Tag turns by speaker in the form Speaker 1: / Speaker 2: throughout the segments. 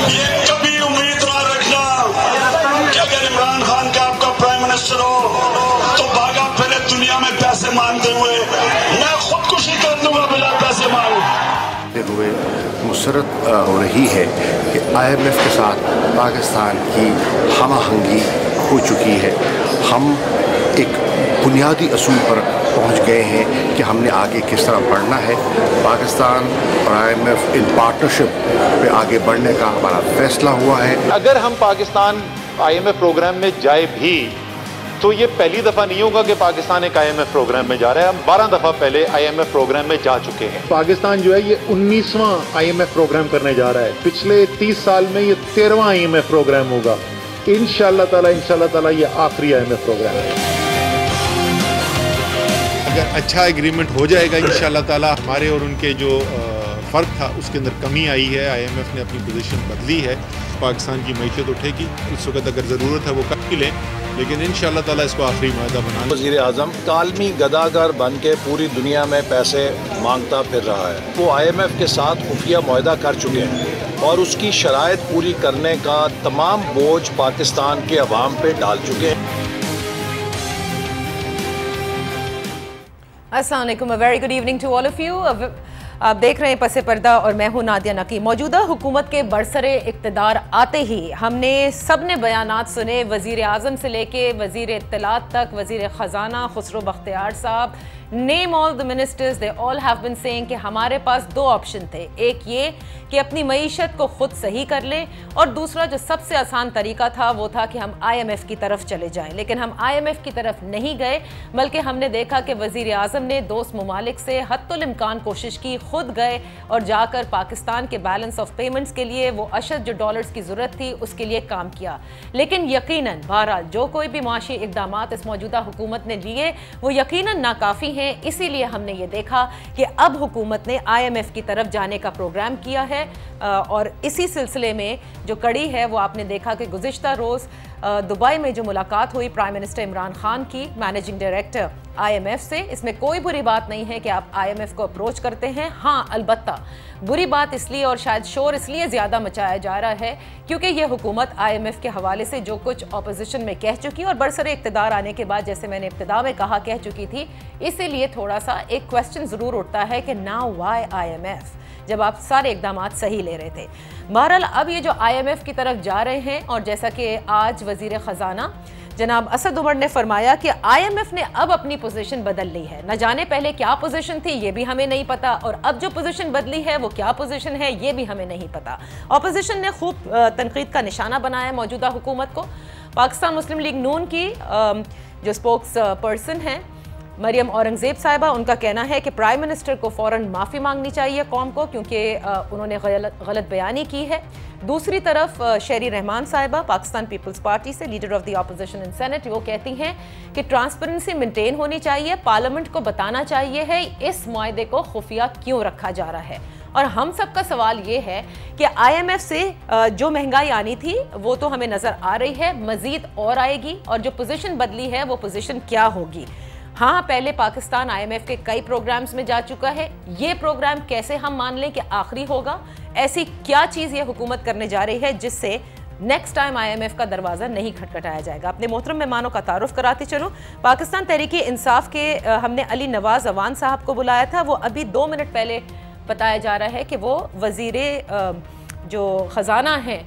Speaker 1: ये कभी उम्मीद ना रखना कि अगर इमरान खान का आपका प्राइम मिनिस्टर हो तो भागा फिरे दुनिया में पैसे मांगते हुए, मैं खुदकुशी कर दूंगा बिना पैसे मांगे
Speaker 2: हुए। मुसरत हो रही है कि IMF के साथ पाकिस्तान की हमआहंगी हो चुकी है। हम एक बुनियादी असूल पर पहुंच गए हैं कि हमने आगे किस तरह बढ़ना है। पाकिस्तान और IMF इन पार्टनरशिप पे आगे बढ़ने का हमारा फैसला हुआ है।
Speaker 3: अगर हम पाकिस्तान IMF प्रोग्राम में जाए भी तो ये पहली दफा नहीं होगा कि पाकिस्तान एक IMF प्रोग्राम में जा रहा है। हम 12 दफा पहले IMF प्रोग्राम में जा चुके हैं।
Speaker 4: पाकिस्तान जो है ये 19वां IMF प्रोग्राम करने जा रहा है। पिछले 30 साल में ये 13वां IMF प्रोग्राम होगा। इंशाअल्लाह ताला ये आखिरी IMF प्रोग्राम है।
Speaker 5: अगर अच्छा एग्रीमेंट हो जाएगा इंशाअल्लाह ताला, हमारे और उनके जो फ़र्क था उसके अंदर कमी आई है। IMF ने अपनी पोजीशन बदली है, पाकिस्तान की मईशत उठेगी। इस वक्त अगर ज़रूरत है वो कर ही लें, लेकिन इंशाअल्लाह ताला इसको आखिरी मायदा बना।
Speaker 6: वज़ीर आज़म कालमी गदागर बन के पूरी दुनिया में पैसे मांगता फिर रहा है। वो IMF के साथ खुफिया मुआहदा कर चुके हैं और उसकी शराइत पूरी करने का तमाम बोझ पाकिस्तान के अवाम पे डाल चुके हैं।
Speaker 7: अस्सलाम वालेकुम, a very good evening to all of you. आप देख रहे हैं पसे पर्दा और मैं हूं नादिया नकी। मौजूदा हुकूमत के बरसरे इक़्तिदार आते ही हमने सब ने बयानात सुने, वज़ीर आज़म से लेके वज़ीर इत्तलात तक, वज़ीर ख़जाना खुसरो बख्तियार साहब, name all the ministers, they all have been saying कि हमारे पास दो ऑप्शन थे। एक ये कि अपनी मईशत को खुद सही कर लें, और दूसरा जो सबसे आसान तरीका था वो था कि हम IMF की तरफ चले जाएं। लेकिन हम IMF की तरफ नहीं गए, बल्कि हमने देखा कि वज़ीर आज़म ने दोस्त ममालिक से हत्तुल इम्कान कोशिश की, खुद गए और जाकर पाकिस्तान के बैलेंस ऑफ पेमेंट्स के लिए वो अशद जो डॉलर्स की ज़रूरत थी उसके लिए काम किया। लेकिन यकीनन बहरहाल जो कोई भी माशी इक़दाम इस मौजूदा हुकूमत ने लिए वो यकीनन नाकाफ़ी हैं। इसीलिए हमने ये देखा कि अब हुकूमत ने IMF की तरफ जाने का प्रोग्राम किया है, और इसी सिलसिले में जो कड़ी है वो आपने देखा कि गुज़िश्ता रोज़ दुबई में जो मुलाकात हुई प्राइम मिनिस्टर इमरान खान की मैनेजिंग डायरेक्टर IMF से। इसमें कोई बुरी बात नहीं है कि आप IMF को अप्रोच करते हैं। हाँ, अलबत्ता बुरी बात इसलिए और शायद शोर इसलिए ज़्यादा मचाया जा रहा है क्योंकि ये हुकूमत IMF के हवाले से जो कुछ अपोजिशन में कह चुकी और बरसरे इक़्तिदार आने के बाद, जैसे मैंने इब्तिदा में कहा, कह चुकी थी। इसीलिए थोड़ा सा एक क्वेश्चन ज़रूर उठता है कि नाउ व्हाई IMF, जब आप सारे इक़दाम सही ले रहे थे। बहरहाल अब ये जो IMF की तरफ जा रहे हैं, और जैसा कि आज वज़ीर ख़जाना जनाब असद उमर ने फरमाया कि IMF ने अब अपनी पोजीशन बदल ली है। न जाने पहले क्या पोजीशन थी ये भी हमें नहीं पता, और अब जो पोजीशन बदली है वो क्या पोजीशन है ये भी हमें नहीं पता। अपोजिशन ने खूब तनकीद का निशाना बनाया मौजूदा हुकूमत को। पाकिस्तान मुस्लिम लीग नून की जो स्पोक्स पर्सन हैं मरियम औरंगज़ेब साहिबा, उनका कहना है कि प्राइम मिनिस्टर को फ़ौरन माफ़ी मांगनी चाहिए कौम को, क्योंकि उन्होंने गलत बयानी की है। दूसरी तरफ शेरी रहमान साहिबा पाकिस्तान पीपल्स पार्टी से, leader of the opposition in senate, वो कहती हैं कि ट्रांसपेरेंसी मेंटेन होनी चाहिए, पार्लियामेंट को बताना चाहिए है इस मुआहदे को खुफिया क्यों रखा जा रहा है। और हम सब का सवाल ये है कि IMF से जो महंगाई आनी थी वो तो हमें नज़र आ रही है, मज़ीद और आएगी, और जो पोजीशन बदली है वो पोजीशन क्या होगी। हाँ, पहले पाकिस्तान IMF के कई प्रोग्राम्स में जा चुका है, ये प्रोग्राम कैसे हम मान लें कि आखिरी होगा? ऐसी क्या चीज़ ये हुकूमत करने जा रही है जिससे नेक्स्ट टाइम IMF का दरवाज़ा नहीं खटखटाया जाएगा? अपने मोहतरम मेहमानों का तारुफ कराते चलो। पाकिस्तान तहरीक इंसाफ के हमने अली नवाज़ अवान साहब को बुलाया था, वो अभी 2 मिनट पहले बताया जा रहा है कि वो वज़ीर जो ख़जाना हैं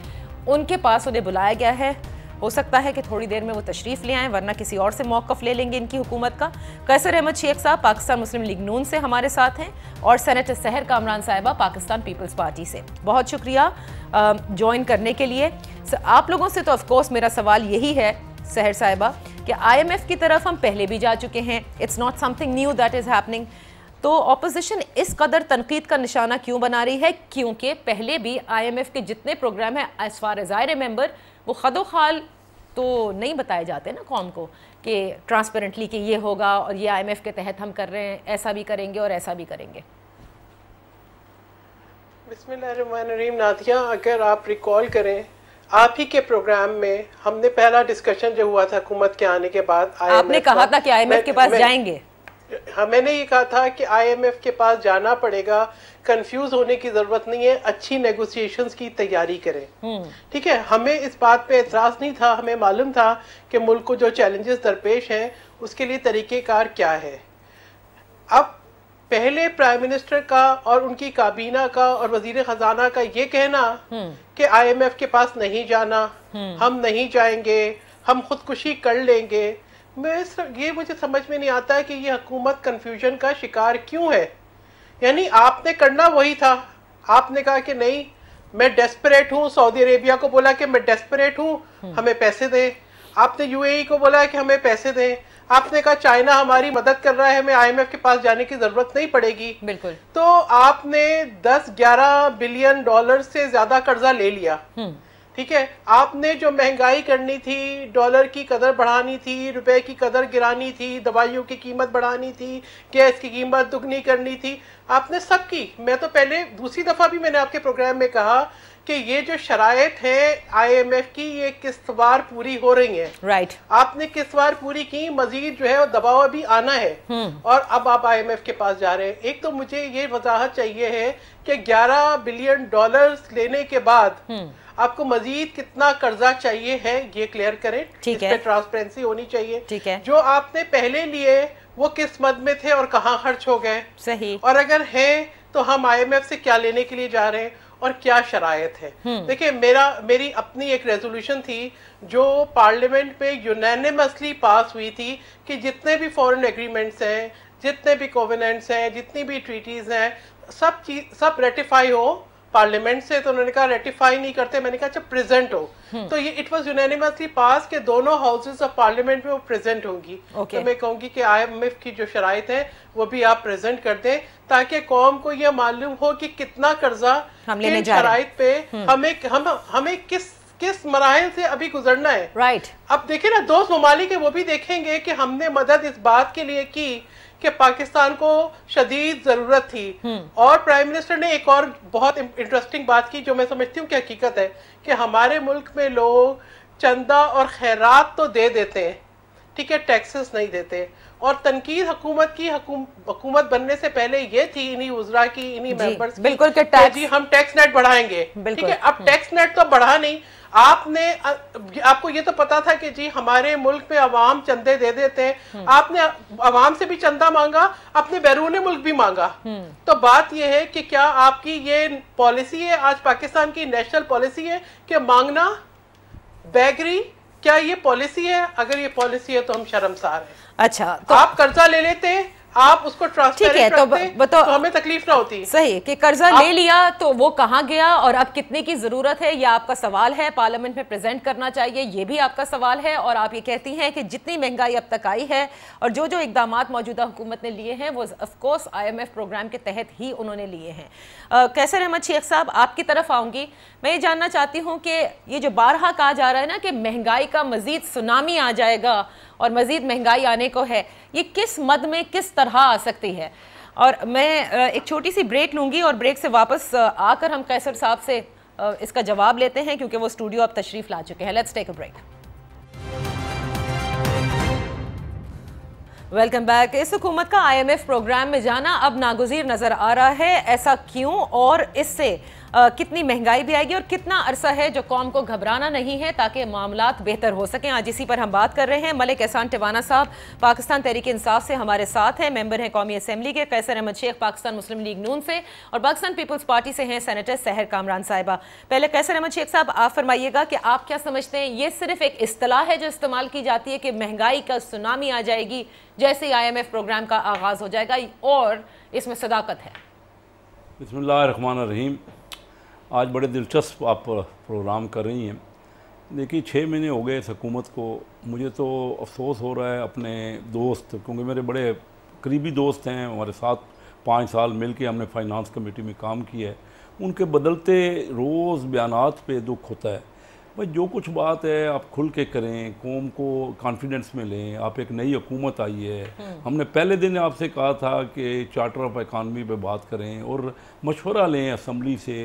Speaker 7: उनके पास उन्हें बुलाया गया है। हो सकता है कि थोड़ी देर में वो तशरीफ़ ले आएँ, वरना किसी और से मौक़िफ़ ले लेंगे इनकी हुकूमत का। कैसर अहमद शेख साहब पाकिस्तान मुस्लिम लीग नून से हमारे साथ हैं, और सेनेटर सहर कामरान साहिबा पाकिस्तान पीपल्स पार्टी से। बहुत शुक्रिया ज्वाइन करने के लिए। आप लोगों से तो ऑफकोर्स मेरा सवाल यही है सहर साहिबा कि IMF की तरफ हम पहले भी जा चुके हैं, it's not something knew that is happening, तो अपोजिशन इस कदर तनकीद का निशाना क्यों बना रही है? क्योंकि पहले भी IMF के जितने प्रोग्राम हैं as far as I remember, वो खदो खाल तो नहीं बताए जाते ना कौम को कि ट्रांसपेरेंटली कि ये होगा और ये IMF के तहत हम कर रहे हैं, ऐसा भी करेंगे और ऐसा भी करेंगे।
Speaker 8: बिस्मिल्लाहिर्रहमानिर्रहीम। नादिया, अगर आप रिकॉल करें, आप ही के प्रोग्राम में हमने पहला डिस्कशन जो हुआ था हुकूमत के आने के बाद,
Speaker 7: आपने कहा था कि IMF के पास जाएंगे।
Speaker 8: मैंने ये कहा था कि IMF के पास जाना पड़ेगा, कंफ्यूज होने की जरूरत नहीं है, अच्छी नेगोशिएशंस की तैयारी करें। ठीक है, हमें इस बात पे एतराज नहीं था, हमें मालूम था कि मुल्क को जो चैलेंजेस दरपेश हैं उसके लिए तरीक़ेकार क्या है। अब पहले प्राइम मिनिस्टर का और उनकी काबीना का और वजीर खजाना का ये कहना कि IMF के पास नहीं जाना, हम नहीं जाएंगे, हम खुदकुशी कर लेंगे, ये मुझे समझ में नहीं आता है कि ये हुकूमत कंफ्यूजन का शिकार क्यों है। यानी आपने करना वही था, आपने कहा कि नहीं मैं डेस्परेट हूँ, सऊदी अरेबिया को बोला कि मैं डेस्परेट हूँ, हमें पैसे दें। आपने UAE को बोला कि हमें पैसे दें। आपने कहा चाइना हमारी मदद कर रहा है, हमें IMF के पास जाने की जरूरत नहीं पड़ेगी।
Speaker 7: बिल्कुल।
Speaker 8: तो आपने 10-11 बिलियन डॉलर से ज्यादा कर्जा ले लिया। ठीक है, आपने जो महंगाई करनी थी, डॉलर की कदर बढ़ानी थी, रुपए की कदर गिरानी थी, दवाइयों की कीमत बढ़ानी थी, गैस की कीमत दुगनी करनी थी, आपने सब की। मैं तो पहले दूसरी दफा भी मैंने आपके प्रोग्राम में कहा कि ये जो शराइत है IMF की, ये किस्तवार पूरी हो रही है।
Speaker 7: राइट।
Speaker 8: आपने किस्तवार पूरी की, मजीद जो है दबाव अभी आना है और अब आप IMF के पास जा रहे हैं। एक तो मुझे ये वजाहत चाहिए है कि 11 बिलियन डॉलर लेने के बाद आपको मजीद कितना कर्जा चाहिए है, ये क्लियर करें।
Speaker 7: ठीक
Speaker 8: है, ट्रांसपेरेंसी होनी चाहिए।
Speaker 7: ठीक है।
Speaker 8: जो आपने पहले लिए वो किस मद में थे और कहाँ खर्च हो गए,
Speaker 7: सही, और
Speaker 8: अगर है तो हम IMF से क्या लेने के लिए जा रहे हैं और क्या शरायत है। देखिए, मेरी अपनी एक रेजोल्यूशन थी जो पार्लियामेंट में यूनानिमसली पास हुई थी कि जितने भी फॉरेन एग्रीमेंट्स हैं, जितने भी कोवेनेंट्स हैं, जितनी भी ट्रीटीज हैं, सब रेटिफाई हो पार्लियामेंट से। तो उन्होंने कहा रेटिफाई नहीं करते, मैंने कहा अच्छा प्रेजेंट हो। तो ये इट वाज यूनानिमसली पास के दोनों हाउसेस ऑफ पार्लियामेंट में वो प्रेजेंट होंगी। तो मैं कहूंगी कि IMF की जो शराइत है वो भी आप प्रेजेंट कर दें ताकि कौम को ये मालूम हो कि कितना कर्जा किन शराइत पे हमें किस मराहिल से अभी गुजरना है।
Speaker 7: राइट।
Speaker 8: अब देखिए ना, दोस्त ममालिक है वो भी देखेंगे कि हमने मदद इस बात के लिए की कि पाकिस्तान को शदीद जरूरत थी। और प्राइम मिनिस्टर ने एक और बहुत इंटरेस्टिंग बात की जो मैं समझती हूँ कि हकीकत है कि हमारे मुल्क में लोग चंदा और खैरात तो दे देते हैं, ठीक है, टैक्सेस नहीं देते। और तनकीद हुकूमत की हुकूमत बनने से पहले ये थी इन्हीं वज़रा की, इन्हीं मेंबर्स की,
Speaker 7: बिल्कुल कि
Speaker 8: जी हम टैक्स नेट बढ़ाएंगे। ठीक है, अब टैक्स नेट तो बढ़ा नहीं, आपको ये तो पता था कि जी हमारे मुल्क में अवाम चंदे दे देते हैं, आपने अवाम से भी चंदा मांगा, अपने बैरून मुल्क भी मांगा। तो बात ये है कि क्या आपकी ये पॉलिसी है, आज पाकिस्तान की नेशनल पॉलिसी है कि मांगना बैगरी, क्या ये पॉलिसी है? अगर ये पॉलिसी है तो हम शर्मसार हैं।
Speaker 7: अच्छा, तो
Speaker 8: आप कर्जा ले लेते, आप उसको ट्रांसपेरेंट रखते तो हमें तकलीफ ना होती।
Speaker 7: सही कि कर्जा ले लिया तो वो कहाँ गया और अब कितने की जरूरत है, ये आपका सवाल है, पार्लियामेंट में प्रेजेंट करना चाहिए, ये भी आपका सवाल है। और आप ये कहती हैं कि जितनी महंगाई अब तक आई है और जो जो इकदामात मौजूदा हुकूमत ने लिए हैं वो ऑफकोर्स IMF प्रोग्राम के तहत ही उन्होंने लिए हैं। कैसर अहमद शेख साहब, आपकी तरफ आऊँगी। मैं ये जानना चाहती हूँ कि ये जो बारहा कहा जा रहा है ना कि महंगाई का मजीद सुनामी आ जाएगा और मजीद महंगाई आने को है, ये किस मद में किस तरह आ सकती है? और मैं एक छोटी सी ब्रेक लूँगी और ब्रेक से वापस आकर हम कैसर साहब से इसका जवाब लेते हैं क्योंकि वो स्टूडियो अब तशरीफ ला चुके हैं। Let's take a break. Welcome back. इस हुकूमत का IMF प्रोग्राम में जाना अब नागुज़ीर नज़र आ रहा है, ऐसा क्यों और इससे कितनी महंगाई भी आएगी और कितना अरसा है जो कौम को घबराना नहीं है ताकि मामलात बेहतर हो सकें? आज इसी पर हम बात कर रहे हैं। मलिक एहसान टिवाना साहब पाकिस्तान तहरीक इंसाफ से हमारे साथ हैं, मेंबर हैं कौमी असम्बली के। कैसर अहमद शेख पाकिस्तान मुस्लिम लीग नून से और पाकिस्तान पीपल्स पार्टी से हैं सेनेटर सहर कामरान साहिबा। पहले कैसर अहमद शेख साहब आप फरमाइएगा कि आप क्या समझते हैं, ये सिर्फ एक इस्तिलाह है जो इस्तेमाल की जाती है कि महंगाई का सुनामी आ जाएगी जैसे ही IMF प्रोग्राम का आगाज़ हो जाएगा, और इसमें सदाकत है?
Speaker 9: बिस्मिल्लाहिर्रहमानिर्रहीम। आज बड़े दिलचस्प आप प्रोग्राम कर रही हैं। देखिए 6 महीने हो गए इस हुकूमत को। मुझे तो अफसोस हो रहा है अपने दोस्त, क्योंकि मेरे बड़े करीबी दोस्त हैं, हमारे साथ 5 साल मिल के हमने फाइनेंस कमेटी में काम किया है। उनके बदलते रोज़ बयानात पे दुख होता है। भाई जो कुछ बात है आप खुल के करें, कौम को कॉन्फिडेंस में लें। आप एक नई हुकूमत आई है, हमने पहले दिन आपसे कहा था कि चार्टर ऑफ इकानमी पे बात करें और मशवरा लें असम्बली से।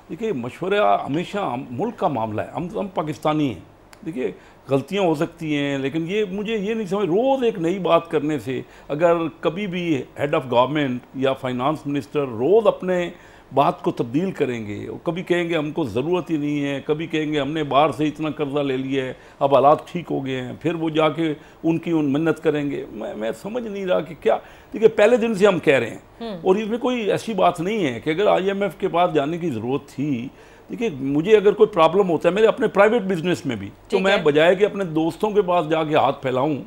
Speaker 9: देखिए मशवरा हमेशा मुल्क का मामला है, हम पाकिस्तानी हैं, देखिए गलतियां हो सकती हैं, लेकिन ये मुझे ये नहीं समझ, रोज़ एक नई बात करने से, अगर कभी भी हेड ऑफ गवर्नमेंट या फाइनेंस मिनिस्टर रोज़ अपने बात को तब्दील करेंगे, कभी कहेंगे हमको ज़रूरत ही नहीं है, कभी कहेंगे हमने बाहर से इतना कर्जा ले लिया है, अब हालात ठीक हो गए हैं, फिर वो जाके उनकी मिन्नत करेंगे। मैं समझ नहीं रहा कि क्या। देखिए पहले दिन से हम कह रहे हैं, और इसमें कोई ऐसी बात नहीं है कि अगर IMF के पास जाने की ज़रूरत थी। देखिए मुझे अगर कोई प्रॉब्लम होता है मेरे अपने प्राइवेट बिजनेस में भी, तो मैं बजाय कि अपने दोस्तों के पास जाके हाथ फैलाऊं,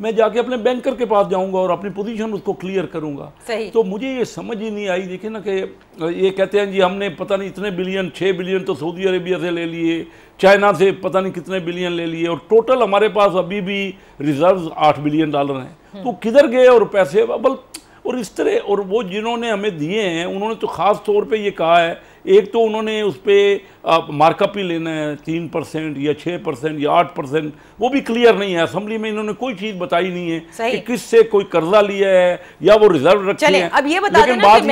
Speaker 9: मैं जाके अपने बैंकर के पास जाऊंगा और अपनी पोजीशन उसको क्लियर करूंगा। तो मुझे ये समझ ही नहीं आई। देखिए ना कि ये कहते हैं जी हमने पता नहीं इतने बिलियन, 6 बिलियन तो सऊदी अरेबिया से ले लिए, चाइना से पता नहीं कितने बिलियन ले लिए, और टोटल हमारे पास अभी भी रिजर्व्स $8 बिलियन हैं। तो किधर गए और पैसे बल, और इस तरह। और वो जिन्होंने हमें दिए हैं उन्होंने तो ख़ास तौर पे ये कहा है, एक तो उन्होंने उस पर मार्कअप ही लेना है 3% या 6% या 8%, वो भी क्लियर नहीं है। असेंबली में इन्होंने कोई चीज़ बताई नहीं है कि किससे कोई कर्जा लिया है या वो रिजर्व रखे हैं।
Speaker 7: अब ये बता देना कि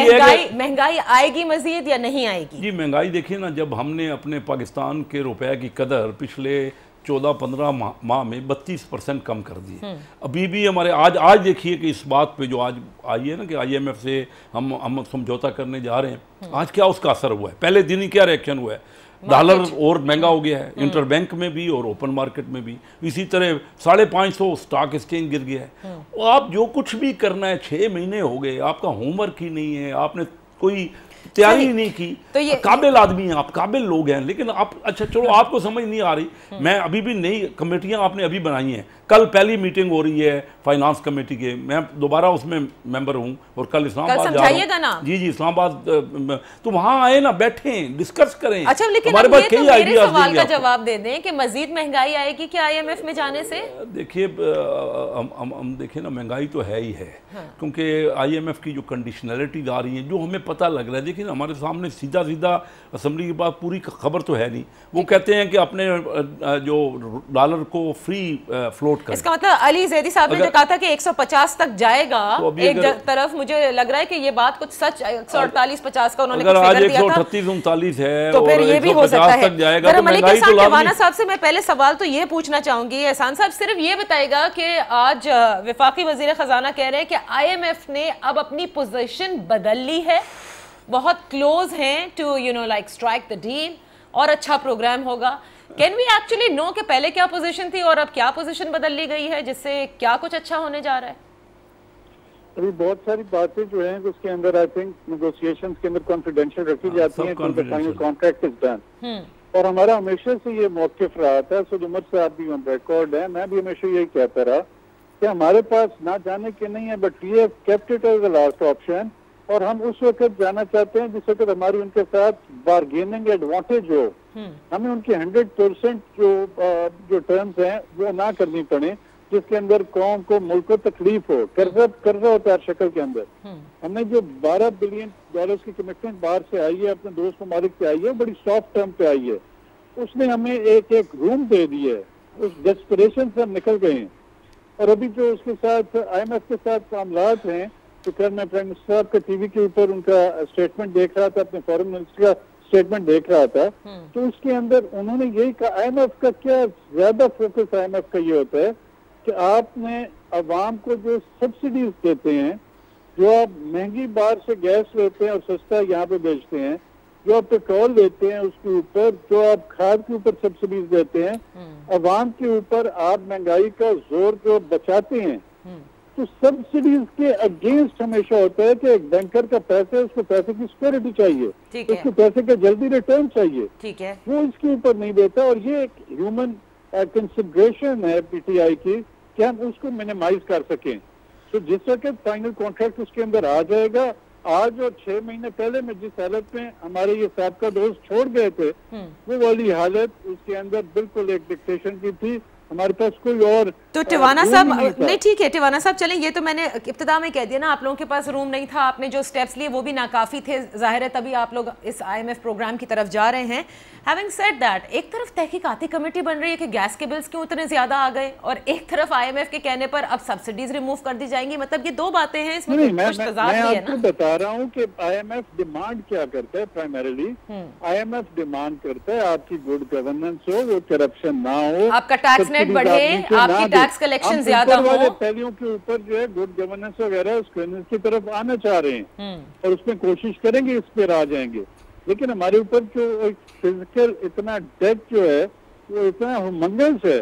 Speaker 7: महंगाई आएगी मजीद या नहीं आएगी?
Speaker 9: जी महंगाई देखिए ना, जब हमने अपने पाकिस्तान के रुपए की कदर पिछले 14-15 माह में 32% कम कर दी। अभी भी हमारे आज देखिए कि इस बात पे जो आज आई है ना कि IMF से हम समझौता करने जा रहे हैं, आज क्या उसका असर हुआ है, पहले दिन ही क्या रिएक्शन हुआ है। डॉलर और महंगा हो गया है, इंटर बैंक में भी और ओपन मार्केट में भी। इसी तरह 550 स्टॉक एक्सचेंज गिर गया है। आप जो कुछ भी करना है, 6 महीने हो गए, आपका होमवर्क ही नहीं है, आपने कोई तैयारी नहीं की। तो ये काबिल आदमी हैं आप, काबिल लोग हैं, लेकिन आप अच्छा चलो आपको समझ नहीं आ रही। मैं अभी भी नई कमेटियां आपने अभी बनाई हैं, कल पहली मीटिंग हो रही है फाइनेंस कमेटी के, मैं दोबारा उसमें मेंबर हूं, और कल इस्लामाबाद जा रहा हूं। जी इस्लामाबाद, तो वहां आए ना, बैठें, डिस्कस करें।
Speaker 7: अच्छा लेकिन हमारे पास कई आइडियाज हैं। सवाल का जवाब दे दें कि मजीद महंगाई आएगी क्या IMF में जाने से? देखिए
Speaker 9: हम देखें ना, महंगाई तो है ही है, क्योंकि IMF की जो कंडीशनलिटी आ रही है, जो हमें पता लग रहा है। देखिए हमारे सामने सीधा असेंबली के बाद पूरी खबर तो है नहीं। वो कहते हैं कि अपने जो डॉलर को फ्री फ्लोट करें।
Speaker 7: इसका मतलब अली जैदी साहब ने जो कहा था कि 150 तक जाएगा, तो एक तरफ मुझे लग रहा है कि ये बात कुछ सच 148-50 का उन्होंने
Speaker 9: अगर आज 138-39 है
Speaker 7: तो फिर ये भी हो सकता है।
Speaker 9: तक जाएगा तो महंगाई तो
Speaker 7: राना साहब से मैं पहले सवाल तो ये पूछना चाहूंगी, एहसान साहब सिर्फ ये बताएगा कि आज वफाकी वजीर खजाना कह रहे हैं कि IMF ने अब अपनी पोजीशन बदल ली है, बहुत क्लोज हैं to like strike the deal और अच्छा प्रोग्राम होगा। कैन वी एक्चुअली नो कि पहले क्या पोजीशन थी और अब क्या पोजीशन बदल ली गई है, जिससे क्या कुछ अच्छा होने जा रहा है?
Speaker 10: अभी बहुत सारी बातें जो हैं उसके अंदर आई थिंक नेगोशिएशंस के अंदर कॉन्फिडेंशियल रखी जाती हैं, फाइनल कॉन्ट्रैक्ट इज डन। और हमारा हमेशा से ये मौक़िफ़ रहा था, सो उमर साहब भी ऑन रिकॉर्ड है, मैं भी हमेशा यही कहता रहा कि हमारे पास ना जाने के नहीं है, but we have kept it as the last option. और हम उस वक्त जाना चाहते हैं जिस वक्त हमारी उनके साथ बार्गेनिंग एडवांटेज हो, हमें उनके 100% जो टर्म्स हैं वो ना करनी पड़े, जिसके अंदर कौम को, मुल्क को तकलीफ हो। कर्जा होता है हर शक्ल के अंदर। हमने जो $12 बिलियन की कमिटमेंट बाहर से आई है, अपने दोस्त ममालिक से आई है, बड़ी सॉफ्ट टर्म पे आई है। उसने हमें एक रूम दे दी है, उस डेस्परेशन से हम निकल गए हैं। और अभी जो उसके साथ IMF के साथ मामलात हैं, तो कल मैं प्राइम मिनिस्टर साहब का टीवी के ऊपर उनका स्टेटमेंट देख रहा था, अपने फॉरेन मिनिस्टर का स्टेटमेंट देख रहा था, तो उसके अंदर उन्होंने यही कहा, IMF का क्या ज्यादा फोकस IMF का ये होता है कि आपने अवाम को जो सब्सिडीज देते हैं, जो आप महंगी बाहर से गैस लेते हैं और सस्ता यहाँ पे बेचते हैं, जो आप पेट्रोल लेते हैं उसके ऊपर, जो आप खाद के ऊपर सब्सिडीज देते हैं, अवाम के ऊपर आप महंगाई का जोर जो बचाते हैं, तो सब्सिडीज के अगेंस्ट हमेशा होता है कि एक बैंकर का पैसा है, उसको पैसे की सिक्योरिटी चाहिए, उसको पैसे का जल्दी रिटर्न चाहिए,
Speaker 7: ठीक है,
Speaker 10: वो इसके ऊपर नहीं देता। और ये एक ह्यूमन कंसिडरेशन है PTI की कि हम उसको मिनिमाइज कर सकें। तो जिस वक्त फाइनल कॉन्ट्रैक्ट उसके अंदर आ जाएगा, आज और 6 महीने पहले में जिस हालत में हमारे ये साबका दोस्त छोड़ गए थे, वो वाली हालत उसके अंदर बिल्कुल एक डिक्टेशन की थी। हमारे पास कोई और
Speaker 7: तो टिवाना साहब, नहीं ठीक है टिवाना साहब, चलें, ये तो मैंने इब्तिदा में कह दिया ना, आप लोगों के पास रूम नहीं था, आपने जो स्टेप्स लिए वो भी नाकाफ़ी थे, जाहिर है तभी आप लोग इस IMF प्रोग्राम की तरफ जा रहे हैं। हैविंग सेड दैट, एक तरफ तहकीकाती कमेटी बन रही है कि गैस के बिल्स क्यों इतने ज़्यादा आ गए, और एक तरफ IMF के कहने पर अब सब्सिडीज रिमूव कर दी जाएंगी, मतलब ये दो बातें हैं, इसमें कुछ तजाद भी है ना।
Speaker 10: मैं बता रहा हूँ कि IMF डिमांड क्या करता है, प्राइमरीली IMF डिमांड करता है आपकी गुड गवर्नेंस हो, वो करप्शन ना हो,
Speaker 7: आपका टैक्स नेट बढ़े, आपकी टैक्स कलेक्शन ज्यादा हो।
Speaker 10: पहलियों के ऊपर जो है गुड गवर्नेंस वगैरह उसकी तरफ आना चाह रहे हैं और उसमें कोशिश करेंगे, इस पर आ जाएंगे। लेकिन हमारे ऊपर जो एक फिजिकल इतना डेट जो है वो इतना ह्यूमंगस है,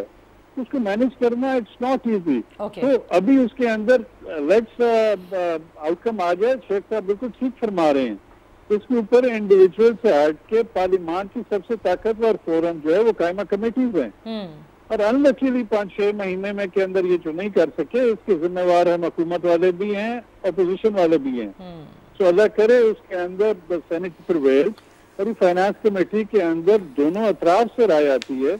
Speaker 10: उसको मैनेज करना इट्स नॉट इजी। तो अभी उसके अंदर लेट्स आउटकम आ जाए। शेख साहब बिल्कुल ठीक फरमा रहे हैं, इसके ऊपर इंडिविजुअल से हट के पार्लियामान की सबसे ताकतवर फोरम जो है वो कायमा कमेटीज हैं, और अनलकीली 5-6 महीने में के अंदर ये जो नहीं कर सके, इसके जिम्मेवार हम हुकूमत वाले भी हैं, अपोजिशन वाले भी हैं। तो अल्लाह करे उसके अंदर सेनेट प्रिवेल्स और फाइनेंस कमेटी के अंदर दोनों अतराफ से राय आती है,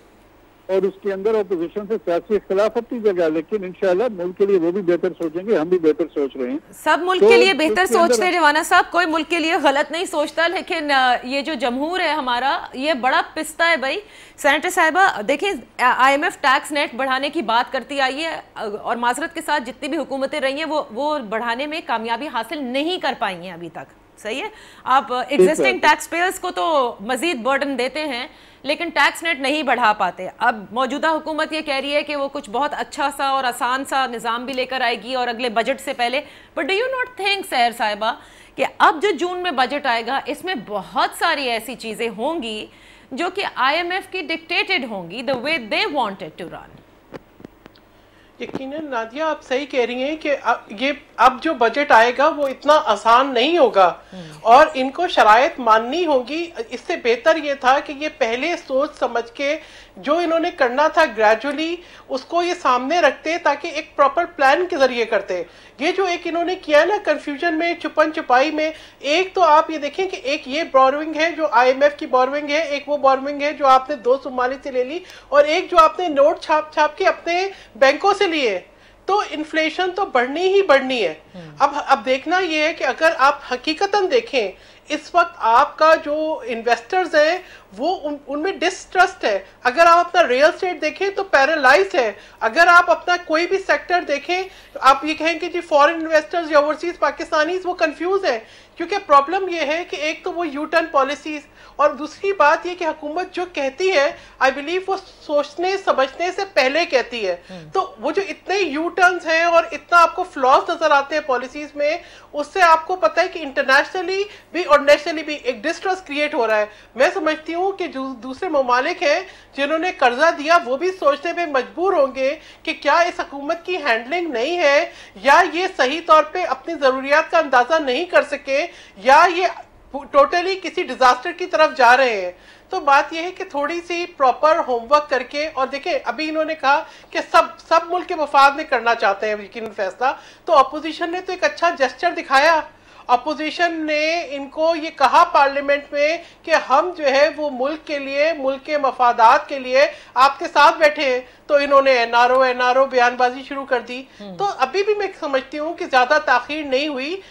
Speaker 10: और उसके अंदर अपोजिशन से सियासी इख्तिलाफ अपनी जगह, लेकिन इंशाल्लाह मुल्क के लिए वो भी बेहतर सोचेंगे, हम भी बेहतर सोच रहे हैं।
Speaker 7: सब मुल्क के लिए बेहतर सोचते हैं टिवाना साहब, कोई मुल्क के लिए गलत नहीं सोचता, लेकिन ये जो जमहूर है हमारा, ये बड़ा पिस्ता है भाई। सेनेटर साहिबा देखिए, IMF टैक्स नेट बढ़ाने की बात करती आई है, और माजरत के साथ जितनी भी हुकूमतें रही हैं वो बढ़ाने में कामयाबी हासिल नहीं कर पाई हैं अभी तक, सही है। आप एग्जिस्टिंग टैक्स पेयर्स को तो मजीद बर्डन देते हैं, लेकिन टैक्स नेट नहीं बढ़ा पाते। अब मौजूदा हुकूमत ये कह रही है कि वो कुछ बहुत अच्छा सा और आसान सा निज़ाम भी लेकर आएगी और अगले बजट से पहले, but do you not think सहर साहिबा कि अब जो जून में बजट आएगा इसमें बहुत सारी ऐसी चीज़ें होंगी जो कि IMF की डिक्टेटेड होंगी, the way they wanted to run?
Speaker 8: यकीनन नादिया आप सही कह रही हैं कि ये अब जो बजट आएगा वो इतना आसान नहीं होगा और इनको शराइत माननी होगी। इससे बेहतर ये था कि ये पहले सोच समझ के जो इन्होंने करना था ग्रेजुअली उसको ये सामने रखते, ताकि एक प्रॉपर प्लान के जरिए करते। ये जो एक इन्होंने किया ना कन्फ्यूजन में, छुपन छुपाई में, एक तो आप ये देखें कि एक ये बोरोइंग है जो IMF की बोरोइंग है, एक वो बोरोइंग है जो आपने 2 सोमाली से ले ली, और एक जो आपने नोट छाप छाप के अपने बैंकों से लिए। तो इन्फ्लेशन तो बढ़नी ही बढ़नी है। अब देखना ये है कि अगर आप हकीकतन देखें, इस वक्त आपका जो इन्वेस्टर्स हैं वो उनमें डिस्ट्रस्ट है। अगर आप अपना रियल एस्टेट देखें तो पैरालाइज है। अगर आप अपना कोई भी सेक्टर देखें, आप ये कहेंगे जी फॉरेन इन्वेस्टर्स या ओवरसीज पाकिस्तानीज वो कंफ्यूज है, क्योंकि प्रॉब्लम ये है कि एक तो वो यू टर्न पॉलिसीज, और दूसरी बात ये कि हुकूमत जो कहती है आई बिलीव वो सोचने समझने से पहले कहती है। तो वो जो इतने यू टर्न्स हैं और इतना आपको फ्लॉज नजर आते हैं पॉलिसीज में, उससे आपको पता है कि इंटरनेशनली भी और नेशनली भी एक डिस्ट्रस्ट क्रिएट हो रहा है। मैं समझती हूँ कि जो दूसरे ममालिक हैं जिन्होंने कर्जा दिया वो भी सोचने पे मजबूर होंगे कि क्या इस हुकूमत की हैंडलिंग नहीं है, या ये सही तौर पे अपनी जरूरियात का अंदाजा नहीं कर सके, या ये टोटली किसी डिजास्टर की तरफ जा रहे हैं। तो बात यह है कि थोड़ी सी प्रॉपर होमवर्क करके, और देखें अभी इन्होंने कहा कि सब मुल्क के मफाद में करना चाहते हैं यकीनन फैसला, तो अपोजिशन ने तो एक अच्छा जेस्चर दिखाया। अपोजिशन ने इनको ये कहा पार्लियामेंट में कि हम जो है वो मुल्क के लिए, मुल्क के मफादात के लिए आपके साथ बैठे हैं। तो इन्होंने एनआरओ बयानबाजी शुरू कर दी। तो अभी भी मैं समझती हूँ कि ज्यादा ताखीर नहीं हुई।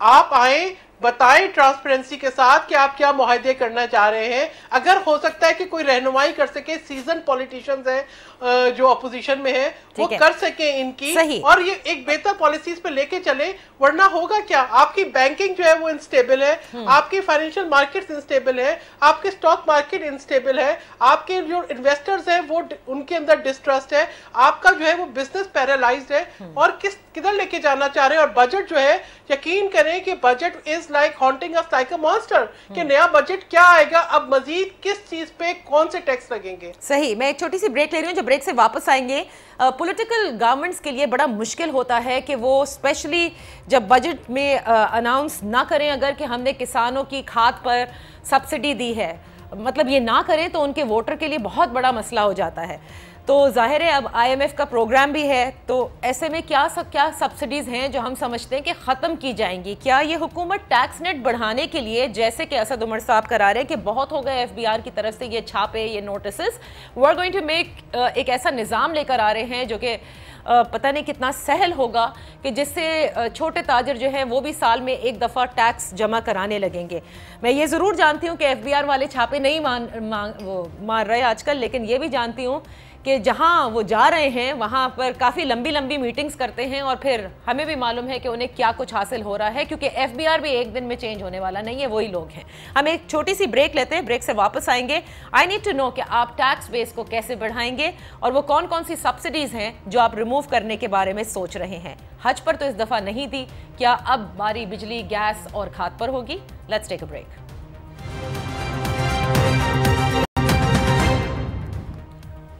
Speaker 8: आप आए, बताएं ट्रांसपेरेंसी के साथ कि आप क्या मुआहदे करना चाह रहे हैं। अगर हो सकता है कि कोई रहनुमाई कर सके, सीजन पॉलिटिशियंस हैं जो अपोजिशन में है, वो कर सके इनकी, और ये एक बेहतर पॉलिसीज पे लेके चले। वरना होगा क्या, आपकी बैंकिंग जो है वो इनस्टेबल है, आपकी फाइनेंशियल मार्केट्स इनस्टेबल है, आपके स्टॉक मार्केट इनस्टेबल है, आपके जो इन्वेस्टर्स हैं वो उनके अंदर डिस्ट्रस्ट है, आपका जो है वो बिजनेस पैरालाइज्ड है, और किधर लेके जाना चाह रहे हैं। और बजट जो है, यकीन करें कि budget is like haunting us like a monster, कि नया बजट क्या आएगा, अब मजीद किस चीज पे कौन से टैक्स लगेंगे।
Speaker 7: सही, मैं एक छोटी सी ब्रेक ले रही हूँ, जब ब्रेक से वापस आएंगे। पॉलिटिकल गवर्नमेंट्स के लिए बड़ा मुश्किल होता है कि वो स्पेशली जब बजट में अनाउंस ना करें अगर कि हमने किसानों की खाद पर सब्सिडी दी है, मतलब ये ना करें तो उनके वोटर के लिए बहुत बड़ा मसला हो जाता है। तो जाहिर है अब IMF का प्रोग्राम भी है, तो ऐसे में क्या सब्सिडीज़ हैं जो हम समझते हैं कि ख़त्म की जाएंगी? क्या ये हुकूमत टैक्स नेट बढ़ाने के लिए, जैसे कि असद उमर साहब करा रहे हैं कि बहुत हो गए FBR की तरफ से ये छापे, ये notice, we are going to make एक ऐसा निज़ाम लेकर आ रहे हैं जो कि पता नहीं कितना सहल होगा कि जिससे छोटे ताजर जो हैं वो भी साल में एक दफ़ा टैक्स जमा कराने लगेंगे। मैं ये ज़रूर जानती हूँ कि FBR वाले छापे नहीं मार रहे आजकल, लेकिन ये भी जानती हूँ कि जहाँ वो जा रहे हैं वहाँ पर काफ़ी लंबी लंबी मीटिंग्स करते हैं और फिर हमें भी मालूम है कि उन्हें क्या कुछ हासिल हो रहा है, क्योंकि FBR भी एक दिन में चेंज होने वाला नहीं है, वही लोग हैं। हम एक छोटी सी ब्रेक लेते हैं, ब्रेक से वापस आएंगे। आई नीड टू नो कि आप टैक्स बेस को कैसे बढ़ाएंगे और वो कौन कौन सी सब्सिडीज़ हैं जो आप रिमूव करने के बारे में सोच रहे हैं। हज पर तो इस दफ़ा नहीं दी, क्या अब बारी बिजली, गैस और खाद पर होगी? Let's take a break.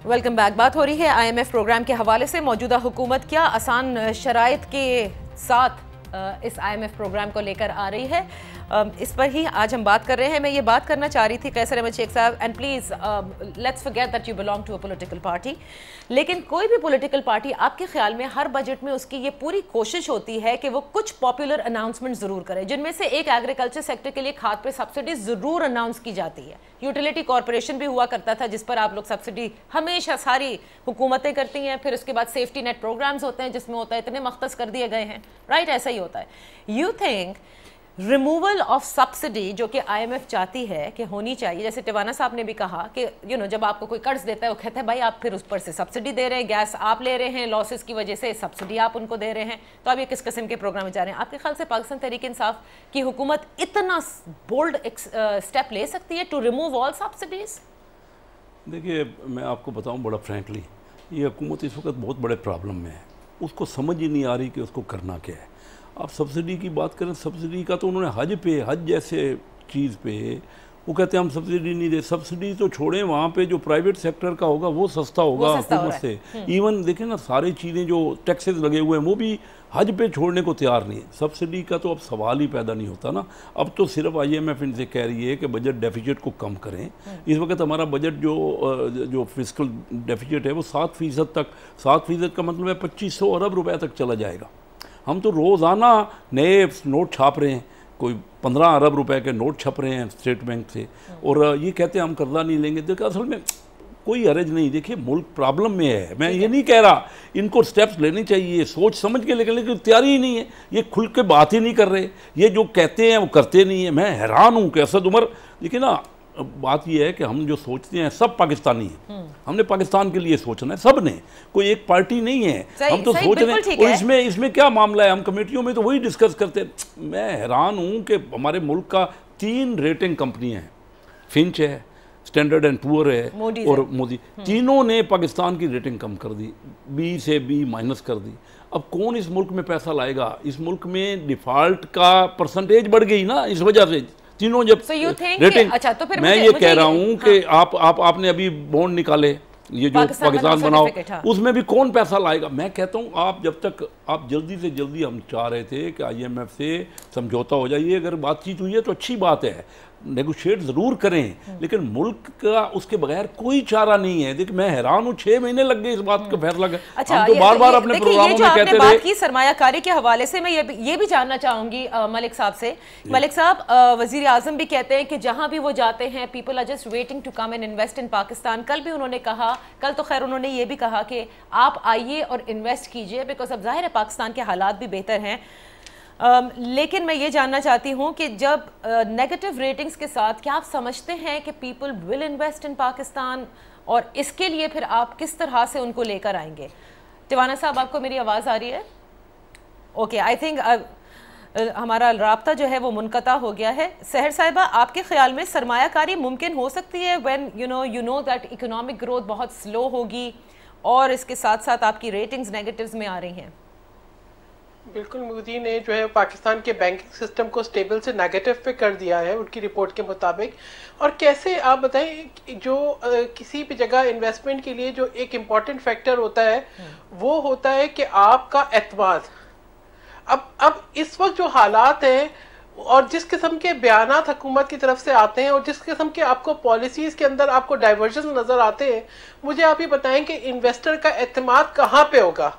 Speaker 7: Welcome back. बात हो रही है IMF प्रोग्राम के हवाले से। मौजूदा हुकूमत क्या आसान शराइत के साथ इस IMF प्रोग्राम को लेकर आ रही है, इस पर ही आज हम बात कर रहे हैं। मैं ये बात करना चाह रही थी कैसर अहमद शेख साहब, and please let's forget that you belong to a political party, लेकिन कोई भी पॉलिटिकल पार्टी आपके ख्याल में हर बजट में उसकी ये पूरी कोशिश होती है कि वो कुछ पॉपुलर अनाउंसमेंट ज़रूर करे, जिनमें से एक एग्रीकल्चर सेक्टर के लिए खाद पे सब्सिडी ज़रूर अनाउंस की जाती है। यूटिलिटी कॉरपोरेशन भी हुआ करता था जिस पर आप लोग सब्सिडी हमेशा सारी हुकूमतें करती हैं, फिर उसके बाद सेफ्टी नेट प्रोग्राम्स होते हैं जिसमें होता है इतने मख्तस कर दिए गए हैं, राइट? ऐसा ही होता है। You think removal of subsidy जो कि IMF चाहती है कि होनी चाहिए, जैसे टिवाना साहब ने भी कहा कि जब आपको कोई कर्ज देता है वो कहता है भाई आप फिर उस पर से सब्सिडी दे रहे हैं, गैस आप ले रहे हैं, लॉसेस की वजह से सब्सिडी आप उनको दे रहे हैं, तो आप ये किस किस्म के प्रोग्राम में जा रहे हैं? आपके ख्याल से पाकिस्तान तहरीक इंसाफ की हुकूमत इतना बोल्ड स्टेप ले सकती है टू रिमूव ऑल सब्सिडीज?
Speaker 9: देखिए, मैं आपको बताऊँ बड़ा फ्रेंकली, ये हुकूमत इस वक्त बहुत बड़े प्रॉब्लम में है, उसको समझ ही नहीं आ रही कि उसको करना क्या है। आप सब्सिडी की बात करें, सब्सिडी का तो उन्होंने हज जैसे चीज़ पे वो कहते हैं हम सब्सिडी नहीं दे। सब्सिडी तो छोड़ें, वहाँ पे जो प्राइवेट सेक्टर का होगा वो सस्ता होगा हुकूमत से। इवन देखें ना, सारी चीज़ें जो टैक्सेस लगे हुए हैं वो भी हज पे छोड़ने को तैयार नहीं है। सब्सिडी का तो अब सवाल ही पैदा नहीं होता ना। अब तो सिर्फ IMF इनसे कह रही है कि बजट डेफिसिट को कम करें। इस वक्त हमारा बजट जो फिस्कल डेफिसिट है वो 7% तक, 7% का मतलब है 2500 अरब रुपए तक चला जाएगा। हम तो रोज़ाना नए नोट छाप रहे हैं, कोई 15 अरब रुपए के नोट छप रहे हैं स्टेट बैंक से, और ये कहते हैं हम कर्जा नहीं लेंगे। देखिए असल में कोई हरज नहीं। देखिए मुल्क प्रॉब्लम में है, मैं ये नहीं कह रहा, इनको स्टेप्स लेने चाहिए सोच समझ के, लेकिन तैयारी ही नहीं है, ये खुल के बात ही नहीं कर रहे, ये जो कहते हैं वो करते नहीं है। मैं हैरान हूँ कि असद उमर, देखिए ना बात यह है कि हम जो सोचते हैं सब पाकिस्तानी हैं, हमने पाकिस्तान के लिए सोचना है, सब ने, कोई एक पार्टी नहीं है। हम तो सोच रहे हैं, और इसमें क्या मामला है, हम कमेटियों में तो वही डिस्कस करते हैं। मैं हैरान हूँ कि हमारे मुल्क का 3 रेटिंग कंपनियाँ हैं, फिंच है, स्टैंडर्ड एंड पुअर है और मोदी, तीनों ने पाकिस्तान की रेटिंग कम कर दी, B से B- कर दी। अब कौन इस मुल्क में पैसा लाएगा? इस मुल्क में डिफ़ॉल्ट का परसेंटेज बढ़ गई ना इस वजह से, तीनों जब रेटिंग। अच्छा, तो फिर मैं ये कह रहा हूँ कि आपने अभी बॉन्ड निकाले, ये जो पाकिस्तान बनाओ, उसमें भी कौन पैसा लाएगा? मैं कहता हूँ आप जब तक आप जल्दी से जल्दी, हम चाह रहे थे कि IMF से समझौता हो जाए, अगर बातचीत हुई है तो अच्छी बात है, नेगोशिएट ज़रूर करें, लेकिन मुल्क का उसके बगैर कोई चारा नहीं है। देखिए मैं हैरान हूँ, 6 महीने लग गए इस बात का फैसला कर।
Speaker 7: अच्छा,
Speaker 9: हम तो बार-बार अपने प्रोग्रामों में कहते
Speaker 7: बात की सरमायाकारी के हवाले से, मैं ये भी जानना चाहूंगी मलिक साहब से। मलिक साहब, वजीर आजम भी कहते हैं कि जहां भी वो जाते हैं people are just waiting to come and invest in Pakistan. कल भी उन्होंने कहा, कल तो खैर उन्होंने ये भी कहा कि आप आइए और इन्वेस्ट कीजिए, बिकॉज अब जाहिर है पाकिस्तान के हालात भी बेहतर हैं। लेकिन मैं ये जानना चाहती हूँ कि जब नेगेटिव रेटिंग्स के साथ, क्या आप समझते हैं कि people will invest in Pakistan, और इसके लिए फिर आप किस तरह से उनको लेकर आएंगे? टिवाना साहब, आपको मेरी आवाज़ आ रही है? ओके, आई थिंक हमारा राब्ता जो है वो मुनक़ता हो गया है। सहर साहिबा, आपके ख्याल में सरमायाकारी मुमकिन हो सकती है when you know that economic growth बहुत स्लो होगी और इसके साथ साथ आपकी रेटिंग्स नेगेटिव्स में आ रही हैं?
Speaker 8: बिल्कुल, मोदी ने जो है पाकिस्तान के बैंकिंग सिस्टम को स्टेबल से नेगेटिव पे कर दिया है उनकी रिपोर्ट के मुताबिक। और कैसे आप बताएं, जो किसी भी जगह इन्वेस्टमेंट के लिए जो एक इम्पॉर्टेंट फैक्टर होता है वो होता है कि आपका एतमाद। अब इस वक्त जो हालात हैं और जिस किस्म के बयानात हुकूमत की तरफ से आते हैं और जिस किस्म के आपको पॉलिसीज के अंदर आपको डाइवर्जन नजर आते हैं, मुझे आप ये बताएं कि इन्वेस्टर का एतमाद कहाँ पे होगा?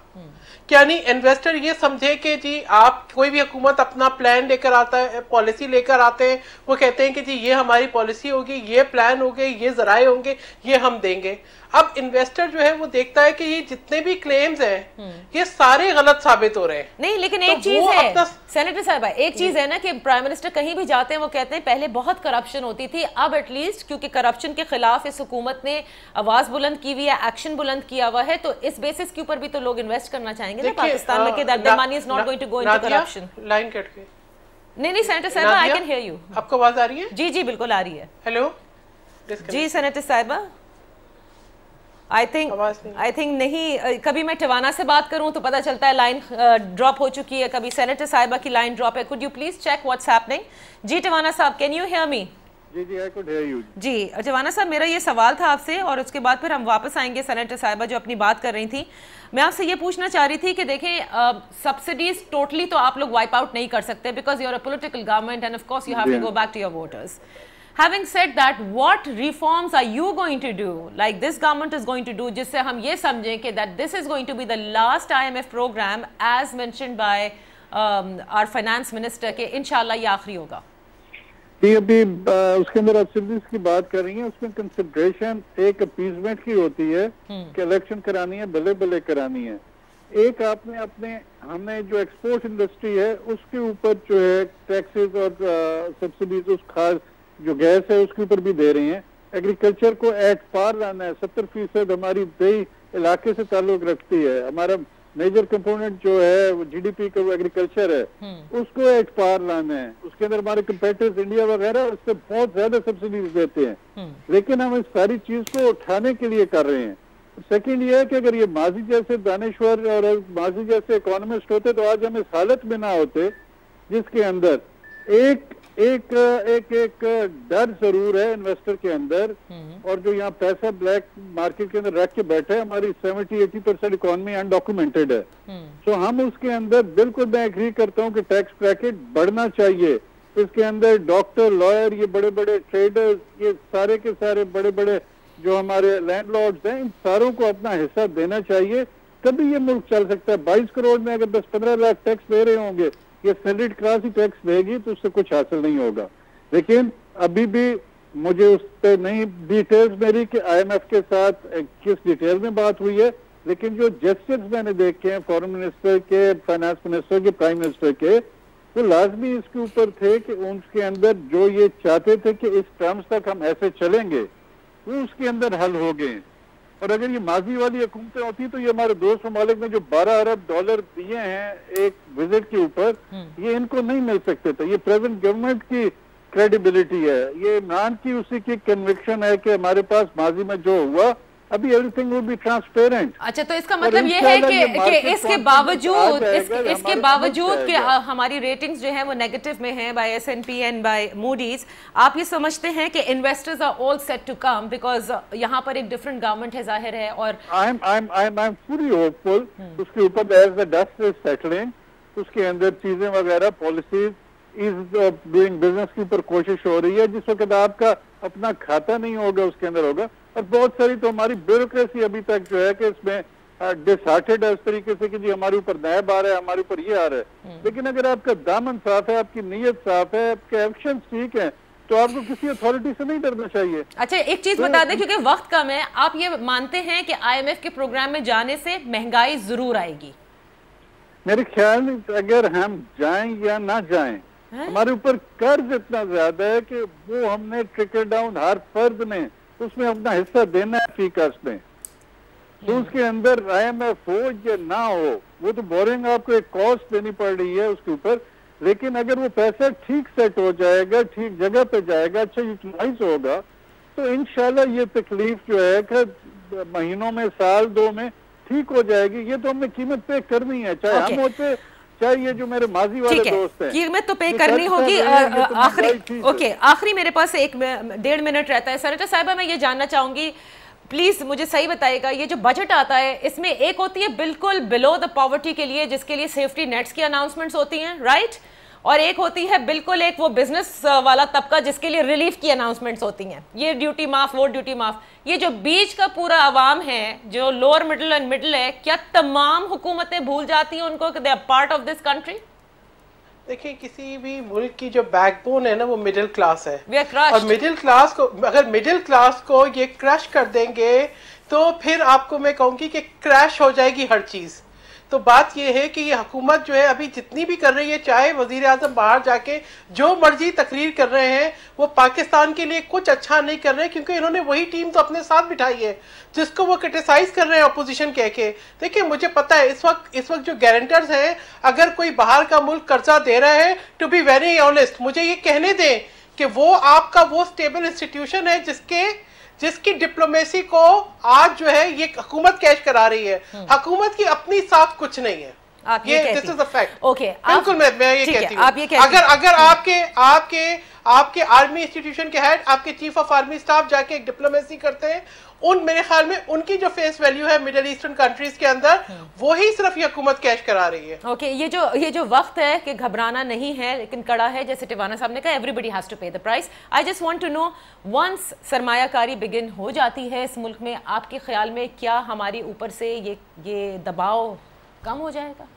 Speaker 8: क्या नहीं इन्वेस्टर ये समझे कि जी आप कोई भी हुकूमत अपना प्लान लेकर आता है, पॉलिसी लेकर आते हैं, वो कहते हैं कि जी ये हमारी पॉलिसी होगी, ये प्लान होंगे, ये जराए होंगे, ये हम देंगे। अब इन्वेस्टर जो है वो देखता है कि ये जितने भी क्लेम्स हैं ये सारे गलत साबित हो रहे हैं।
Speaker 7: नहीं लेकिन एक चीज है सेनेटर साहब, एक चीज है ना कि प्राइम मिनिस्टर कहीं भी जाते हैं वो कहते हैं पहले बहुत करप्शन होती थी, अब एटलीस्ट क्योंकि करप्शन के खिलाफ इस हुकूमत ने आवाज बुलंद की हुई है, एक्शन बुलंद किया हुआ है, तो इस बेसिस के ऊपर भी तो लोग इन्वेस्ट करना चाहेंगे ना पाकिस्तान में कि that the money is not going to go into corruption.
Speaker 8: Line cut के
Speaker 7: नहीं सेनेटर साहब आई कैन हियर यू।
Speaker 8: आपको आवाज आ रही है?
Speaker 7: जी जी बिल्कुल आ रही है।
Speaker 8: हेलो
Speaker 7: जी सेनेटर साहिबा आई थिंक नहीं, कभी मैं टवाना से बात करूं तो पता चलता है लाइन ड्रॉप हो चुकी है, कभी सेनेटर साहिबा की लाइन ड्रॉप है। Could you please check what's happening? जी टवाना साहब कैन यू हियर मी?
Speaker 10: जी आई कुड हियर यू।
Speaker 7: जी टवाना साहब मेरा ये सवाल था आपसे और उसके बाद फिर हम वापस आएंगे सेनेटर साहिबा जो अपनी बात कर रही थी। मैं आपसे ये पूछना चाह रही थी कि देखें सब्सिडीज टोटली तो आप लोग वाइप आउट नहीं कर सकते because you are a political government and of course you have to go back to your voters. Having said that, what reforms are you going to do, like this government is going to do, जिससे हम ये समझें कि that this is going to be the last IMF program as mentioned by our finance minister कि इंशाल्लाह ये आखिरी होगा?
Speaker 10: जी अभी उसके अंदर आप सब्सिडीज की बात कर रही हैं, उसमें कंसिडरेशन एक अपीजमेंट की होती है कि इलेक्शन करानी है, भले भले करानी है। एक आपने हमने जो एक्सपोर्ट इंडस्ट्री है उसके ऊपर जो है टैक्सेस और सब्सिडीज उस खास जो गैस है उसके ऊपर भी दे रही हैं। एग्रीकल्चर को एट पार लाना है, 70% हमारी देही इलाके से ताल्लुक रखती है, हमारा मेजर कंपोनेंट जो है वो जीडीपी का वो एग्रीकल्चर है, उसको एट पार लाना है। उसके अंदर हमारे कंपेटिटर्स इंडिया वगैरह उससे बहुत ज्यादा सब्सिडीज देते हैं, लेकिन हम इस सारी चीज को उठाने के लिए कर रहे हैं। सेकंड ये है कि अगर ये माजी जैसे दानिश्वर और माजी जैसे इकोनॉमिस्ट होते तो आज हम इस हालत में ना होते जिसके अंदर एक डर जरूर है इन्वेस्टर के अंदर, और जो यहाँ पैसा ब्लैक मार्केट के अंदर रख के बैठे हैं, हमारी 70-80% इकोनॉमी अनडॉक्यूमेंटेड है। तो हम उसके अंदर बिल्कुल मैं एग्री करता हूँ कि टैक्स ब्रैकेट बढ़ना चाहिए। इसके अंदर डॉक्टर, लॉयर, ये बड़े बड़े ट्रेडर्स, ये सारे के सारे बड़े बड़े जो हमारे लैंडलॉर्ड्स हैं, इन सारों को अपना हिस्सा देना चाहिए, तभी ये मुल्क चल सकता है। 22 करोड़ में अगर 10-15 लाख टैक्स दे रहे होंगे, ये सैलरीड क्लास ही टैक्स देगी तो उससे कुछ हासिल नहीं होगा। लेकिन अभी भी मुझे उस पर नहीं डिटेल्स मेरी कि आईएमएफ के साथ किस डिटेल में बात हुई है, लेकिन जो जेस्चर्स मैंने देखे हैं फॉरेन मिनिस्टर के, फाइनेंस मिनिस्टर के, प्राइम मिनिस्टर के, वो लाजमी इसके ऊपर थे कि उनके अंदर जो ये चाहते थे कि इस टर्म्स तक हम ऐसे चलेंगे वो उसके अंदर हल हो गए। और अगर ये माजी वाली हुकूमतें होती तो ये हमारे दोस्त ममालिक ने जो 12 अरब डॉलर दिए हैं एक विजिट के ऊपर, ये इनको नहीं मिल सकते थे। ये प्रेजेंट गवर्नमेंट की क्रेडिबिलिटी है, ये इमरान की उसी की कन्विक्शन है कि हमारे पास माजी में जो हुआ अभी एवरीथिंग विल बी ट्रांसपेरेंट।
Speaker 7: अच्छा, तो इसका मतलब ये है कि इसके बावजूद कि हमारी रेटिंग्स जो है वो नेगेटिव में है bye S&P and bye Moody's, आप ये समझते हैं कि investors are all set to come because यहाँ पर एक डिफरेंट गवर्नमेंट है, जाहिर है। और
Speaker 10: आई एम फुली होपफुल। उसके ऊपर as the dust is settling, उसके अंदर चीजें वगैरह पॉलिसीज इज डूइंग बिजनेस के ऊपर कोशिश हो रही है। जिस वक्त आपका अपना खाता नहीं होगा उसके अंदर होगा। और बहुत सारी तो हमारी ब्यूरोक्रेसी अभी तक जो है कि इसमें डिसहार्टेड है इस तरीके से कि जी हमारे ऊपर नायब आ रहा है, हमारे ऊपर ये आ रहा है। लेकिन अगर आपका दामन साफ है, आपकी नीयत साफ है, आपके एक्शन ठीक है, तो आपको किसी अथॉरिटी से नहीं डरना चाहिए।
Speaker 7: अच्छा, एक चीज बता दें क्योंकि वक्त कम है, आप ये मानते हैं कि IMF के प्रोग्राम में जाने से महंगाई जरूर आएगी?
Speaker 10: मेरे ख्याल में अगर हम जाएं या ना जाएं, हमारे ऊपर कर्ज इतना ज्यादा है कि वो हमने ट्रिकल डाउन हर फर्द ने उसमें अपना हिस्सा देना है फी कास्ट में। तो उसके अंदर IMF हो या ना हो, वो तो बोरिंग आपको एक कॉस्ट देनी पड़ रही है उसके ऊपर। लेकिन अगर वो पैसा ठीक सेट हो जाएगा, ठीक जगह पे जाएगा, अच्छा यूटिलाइज होगा, तो इंशाल्लाह ये तकलीफ जो है कि महीनों में, साल दो में ठीक हो जाएगी। ये तो हमने कीमत पे करनी है, चाहे हम होते चाहे ये जो मेरे माजी वाले दोस्त हैं।
Speaker 7: कीमत तो पे करनी होगी। आखिरी मेरे पास 1.5 मिनट रहता है। सेनेटर साहिबा, मैं ये जानना चाहूंगी, प्लीज मुझे सही बताइएगा, ये जो बजट आता है इसमें एक होती है बिल्कुल बिलो द पॉवर्टी के लिए, जिसके लिए सेफ्टी नेट्स की अनाउंसमेंट्स होती हैं, राइट? और एक होती है बिल्कुल एक वो बिजनेस वाला तबका जिसके लिए रिलीफ की अनाउंसमेंट्स होती हैं, ये ड्यूटी माफ, वो ड्यूटी माफ। ये जो बीच का पूरा आवाम है, जो लोअर मिडिल एंड मिडिल है, क्या तमाम हुकूमतें भूल जाती हैं उनको कि they are part of this country?
Speaker 8: देखिए, किसी भी मुल्क की जो बैकबोन है ना, वो मिडिल क्लास है। और मिडिल क्लास को, अगर मिडिल क्लास को ये क्रश कर देंगे तो फिर आपको मैं कहूँगी कि क्रैश हो जाएगी हर चीज़। तो बात यह है कि ये हुकूमत जो है अभी जितनी भी कर रही है, चाहे वजीर आजम बाहर जाके जो मर्जी तकरीर कर रहे हैं, वो पाकिस्तान के लिए कुछ अच्छा नहीं कर रहे, क्योंकि इन्होंने वही टीम तो अपने साथ बिठाई है जिसको वो क्रिटिसाइज कर रहे हैं अपोजिशन कह के। देखिए, मुझे पता है इस वक्त जो गारंटर्स हैं, अगर कोई बाहर का मुल्क कर्जा दे रहा है, टू बी वेरी ऑनेस्ट, मुझे ये कहने दें कि वो आपका वो स्टेबल इंस्टीट्यूशन है जिसकी डिप्लोमेसी को आज जो है ये हुकूमत कैश करा रही है। हुकूमत की अपनी साथ कुछ नहीं है।
Speaker 7: आप ये
Speaker 8: this is the fact.
Speaker 7: Okay,
Speaker 8: बिल्कुल मैं ये कहती हूँ। अगर आपके आर्मी इंस्टीट्यूशन के हेड, आपके चीफ ऑफ आर्मी स्टाफ जाके एक डिप्लोमेसी करते हैं, मेरे ख्याल में उनकी जो फेस वैल्यू है मिडिल ईस्टर्न कंट्रीज के अंदर, वो ही सिर्फ ये हुकूमत कैश करा रही है।
Speaker 7: ओके, ये जो वक्त है कि घबराना नहीं है, लेकिन कड़ा है, जैसे टिवाना साहब ने कहा, everybody has to pay the price. I just want to know, once सरमायाकारी बिगिन हो जाती है इस मुल्क में, आपके ख्याल में क्या हमारी ऊपर से ये दबाव कम हो जाएगा,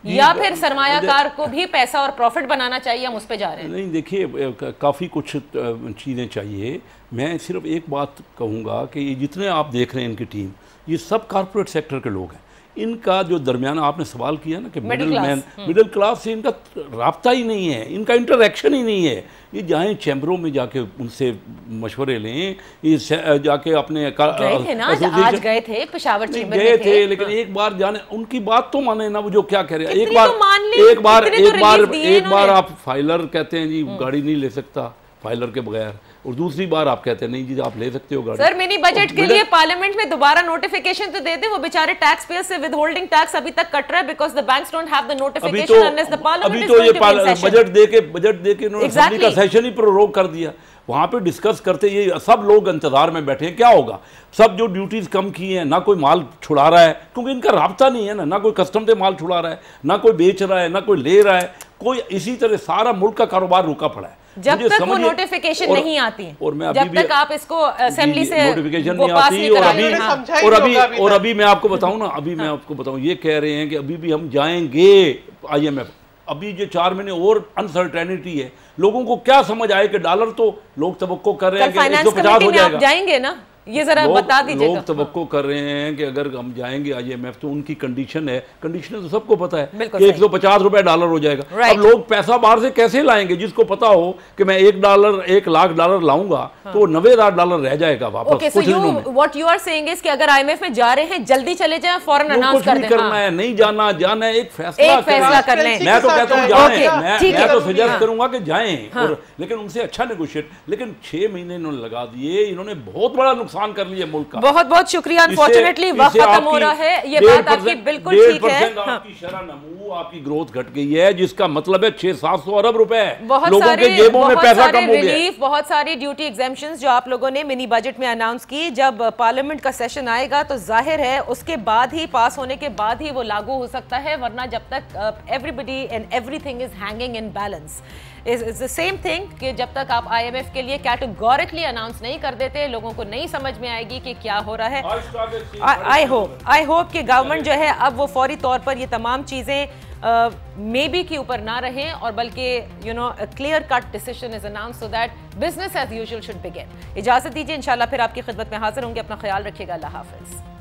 Speaker 7: या फिर सरमायाकार को भी पैसा और प्रॉफिट बनाना चाहिए, हम उस पे जा रहे हैं?
Speaker 9: नहीं, देखिए, काफ़ी कुछ चीज़ें चाहिए। मैं सिर्फ एक बात कहूँगा कि ये जितने आप देख रहे हैं इनकी टीम, ये सब कॉर्पोरेट सेक्टर के लोग हैं। इनका जो दरमियाना आपने सवाल किया ना कि मिडिल क्लास से इनका राब्ता ही नहीं है, इनका इंटरेक्शन ही नहीं है। ये जाएं चैम्बरों में जाके उनसे मशवरे लें, ये जाके अपने
Speaker 7: आज गए थे पेशावर चैम्बर में
Speaker 9: गए थे, लेकिन एक बार जाने, उनकी बात तो माने ना, वो जो क्या कह रहे हैं। एक बार आप फाइलर कहते हैं जी गाड़ी नहीं ले सकता फाइलर के बगैर, और दूसरी बार आप कहते हैं नहीं जी आप ले सकते हो गाड़ी।
Speaker 7: सर, मिनी बजट के लिए पार्लियामेंट में दोबारा नोटिफिकेशन तो दे दे, वो बेचारे टैक्स पेयर से विदहोल्डिंग टैक्स अभी तक कट रहा है, because the banks don't have the notification unless the parliament is going to be in session.
Speaker 9: Budget दे के इन्होंने असेंबली का सेशन ही प्रोरोग कर दिया। वहाँ पे डिस्कस करते, ये सब लोग इंतजार में बैठे हैं क्या होगा। सब जो ड्यूटीज़ कम की हैं, ना कोई माल छुड़ा रहा है, क्योंकि इनका राब्ता नहीं है ना कोई कस्टम से माल छुड़ा रहा है, ना कोई बेच रहा है, ना कोई ले रहा है, कोई इसी तरह सारा मुल्क का कारोबार रुका पड़ा है
Speaker 7: जब तक वो नोटिफिकेशन नहीं आती है।
Speaker 9: और मैं
Speaker 7: जब तक आप इसको असेंबली से
Speaker 9: नोटिफिकेशन नहीं आती, और अभी मैं आपको बताऊं ना, अभी मैं आपको बताऊं, ये कह रहे हैं कि अभी भी हम जाएंगे IMF। अभी जो 4 महीने और अनसर्टेनिटी है, लोगों को क्या समझ आए कि डॉलर तो लोग तवक्को कर रहे हैं कि 150 हो जाएगा।
Speaker 7: जाएंगे ना, ये जरा बता दीजिए।
Speaker 9: लोग तवक्को कर रहे हैं कि अगर हम जाएंगे IMF तो उनकी कंडीशन है, कंडीशन तो सबको पता है कि 150 रुपए डॉलर हो जाएगा। अब लोग पैसा बाहर से कैसे लाएंगे, जिसको पता हो कि मैं $1 लाख डॉलर लाऊंगा तो $90,000 रह जाएगा वापस।
Speaker 7: Okay, so what you are saying is कि अगर IMF में जा रहे हैं जल्दी चले जाएं, फौरन अनाउंस कर दें।
Speaker 9: करना है, नहीं जाना, जाना है, एक फैसला
Speaker 7: कर लें।
Speaker 9: मैं तो कहता हूँ जाएं, मैं तो सजेस्ट करूंगा कि जाएं, लेकिन उनसे अच्छा नेगोशिएट। लेकिन 6 महीने इन्होंने लगा दिए, इन्होंने बहुत बड़ा नुकसान कर लिया मुल्क का।
Speaker 7: बहुत बहुत शुक्रिया। अनफॉर्चुनेटली वक्त खत्म हो रहा है। ये बात आपकी बिल्कुल ठीक है।
Speaker 9: आपकी शरह नमू, आपकी ग्रोथ घट गई है, जिसका मतलब है 600-700 अरब रुपए लोगों के जेबों में पैसा कम हो गया।
Speaker 7: रिलीफ, बहुत सारी ड्यूटी एग्जेम्पशंस जो आप लोगों ने मिनी बजट में अनाउंस की, जब पार्लियामेंट का सेशन आएगा तो जाहिर है उसके बाद ही, पास होने के बाद ही वो लागू हो सकता है, वरना जब तक everybody and everything is hanging in balance. Is the same thing कि जब तक आप IMF के लिए कैटेगोरिकली अनाउंस नहीं कर देते, लोगों को नहीं समझ में आएगी कि क्या हो रहा है। आई होप कि गवर्नमेंट जो है अब वो फौरी तौर पर ये तमाम चीज़ें मे बी के ऊपर ना रहें, और बल्कि clear cut decision is announce so that business as usual should begin. इजाज़त दीजिए, इंशाल्लाह फिर आपकी खिदमत में हाजिर होंगे। अपना ख्याल रखिएगा। अल्लाह हाफिज़।